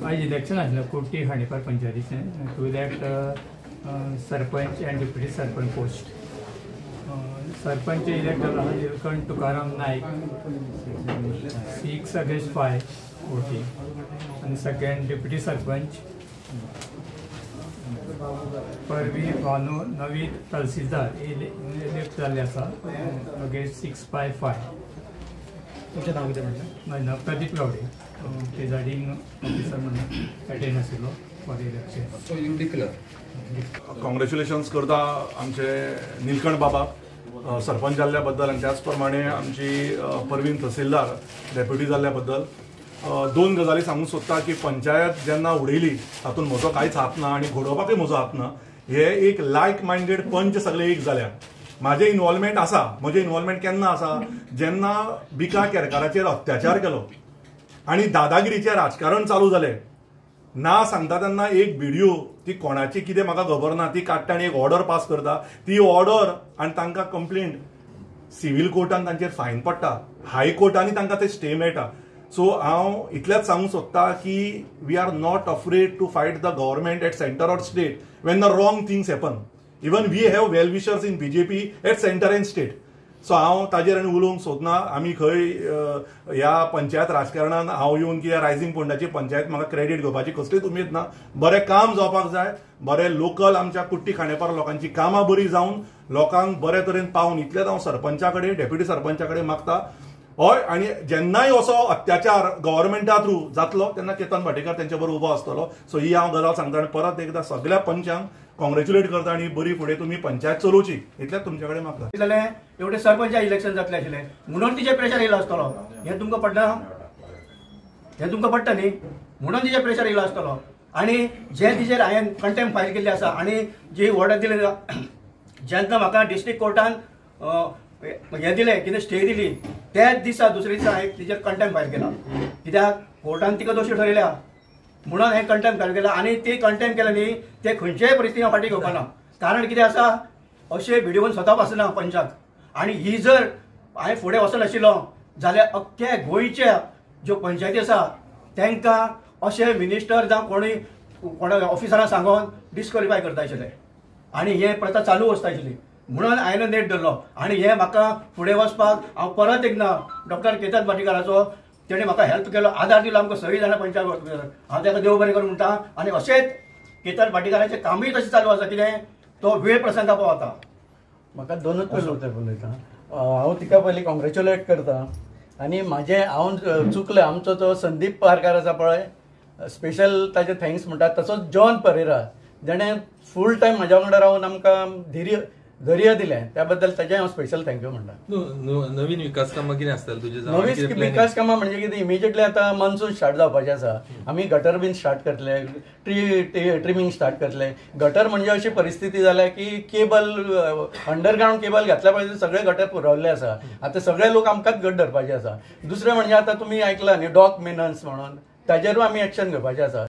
आज इलेक्शन आसलें कुर्टी खांडेपार पंचायतीचें to elect sarpanch and deputy sarpanch post. Sarpanch elect जाला निलकंठ तुकाराम नायक 6 against 5 voting. आणि सेकंड डिप्युटी सरपंच परवी भानू नवी तहसीलदार इलेक्ट जाल्ले आसा अगेन्स्ट 6/5. तुमचें नांव कितें म्हणलें? म्हजें नांव प्रदीप गावडे, प्रिजायडिंग ऑफिसर म्हणून एटेंड आशिल्लो for election. So you declare. Congratulations करता आमचे निलकंठ बाबा सरपंच जाल्ल्या बद्दल आनी त्याच प्रमाणे आमची परवीन तहसीलदार डेप्युटी जाल्ल्या बद्दल. दोन गजाली सांगूंक सोदता की पंचायत जेन्ना उडयली तातूंत म्हजो कांयच हात ना आनी घडोवपाकूय म्हजो हात ना. हे एक लायक मायंडेड पंच सगळे एक जाल्या. म्हाजें इन्वॉल्वमेंट आसा. म्हजें इन्वॉल्वमेंट केन्ना आसा जेन्ना बिका केरकाराचेर अत्याचार केलो आनी दादागिरीचें राजकारण चालू जालें. ना सांगता तेन्ना एक व्हिडिओ ती कोणाची कितें म्हाका खबर ना, ती काडटा आनी एक ऑर्डर पास करता. ती ऑर्डर आनी तांकां कंप्लेंट सिव्हील कोर्टान तांचेर फायन पडटा, हायकोर्टांनी तांकां ते स्टे मेळटा. सो हांव इतलेंच सांगूंक सोदता की we are not afraid to fight the government at centre or state when the wrong things happen. Even we have well wishers in BJP at centre and state. So हांव ताजेर आनी उलोवंक सोदना. आमी खंय ह्या पंचायत राजकारणान हांव येवन की ह्या रायझींग पोंडाची पंचायत म्हाका क्रेडीट घेवपाची कसलीच उमेद ना. बरें काम जावपाक जाय, बरें लोकल आमच्या कुट्टी खांडेपार लोकांची कामां बरी जावन लोकांक बरे तरेन पावन इतलेंच हांव सरपंचा कडेन डेप्युटी सरपंचा कडेन मागता. हय, आनी जेन्नाय असो अत्याचार गव्हर्मेंटा थ्रू जातलो तेन्ना केतन भाटेकर तेंचे बरोबर उबो आसतलो. सो ही हांव गजाल सांगता आनी परत एकदां सगळ्या पंचांक कॉंग्रॅच्युलेट करता आनी बरी फुडें तुमी पंचायत चलोवची इतलेंच तुमचे कडेन मागता. एवढे सरपंच इलेक्शन जातले आशिल्ले म्हणून तिचे प्रेशर येयलो आसतलो. हें तुमकां पडना? हें तुमकां पडटा न्ही? म्हणून तिचे प्रेशर येयलो आसतलो. आनी जे तिचेर हांवें कंटेम्प्ट फायल केल्ली आसा आनी जी ऑर्डर दिली जेन्ना म्हाका डिस्ट्रिक्ट कोर्टान हें दिलें कितें स्टे दिली त्याच दिसा दुसरे दिसा हांवें तिचेर कंटेम्प्ट फायल केला. कित्याक कोर्टान तिका दोशी ठरयल्या म्हणून हांवें कंटेम्प्ट फायल केला. आनी ती कंटेम्प्ट केला न्ही ते खंयच्याय परिस्थितीन फाटीं घेवपाना. कारण कितें आसा अशें व्हिडिओन स्वता आसना पंचाक. आनी ही जर हांवें फुडें वचून आशिल्लो जाल्यार अख्ख्या गोंयच्या ज्यो पंचायती आसा तांकां अशे मिनिस्टर जावं कोणा ऑफिसरांक सांगून डिस्क्वॉलिफाय करता आशिल्ले आनी हे प्रथा चालू वचता आशिल्ली. म्हणून हांवें नेट धरलो आनी हे म्हाका फुडें वचपाक हांव परत एकदां डॉक्टर केतन भाटेकाराचो तेणें म्हाका हेल्प केलो, आदार दिलो आमकां सगळीं जाणां पंचायत. हांव ताका देव बरें करूं म्हणटा. आनी अशेंच केतन भाटेकाराचें कामूय तशें चालू आसा. कितें तो वेळ प्रसंगा पावता. म्हाका दोनूच पयलीं उलयता. हांव तिका पयलीं कॉंग्रॅच्युलेट करता. आनी म्हाजें हांव चुकलें. आमचो जो संदीप पारकार आसा पळय, स्पेशल ताजे थँक्स म्हणटा. तसोच जॉन परेरा जेणें फूल टायम म्हाज्या वांगडा रावन आमकां धैर्य दिलें, त्या बद्दल ताजें हांव स्पेशल थँक्यू म्हणटा. नवीन विकास कामां कितें आसतलें तुजें? नवीन विकास कामां म्हणजे कितें इमिजिएटली आतां मनसून स्टार्ट जावपाचें आसा. आमी गटर बीन स्टार्ट करतले, ट्रिमींग स्टार्ट करतले. गटर म्हणजे अशी परिस्थिती जाल्या की केबल अंडरग्रावंड केबल घातल्या पळय सगळे गटर पुरवल्ले आसा. आतां सगळे लोक आमकांच गट धरपाचे आसा. दुसरें म्हणजे आतां तुमी आयकलां न्ही डॉग मेनन्स म्हणून, ताजेरूय आमी एक्शन घेवपाचें आसा.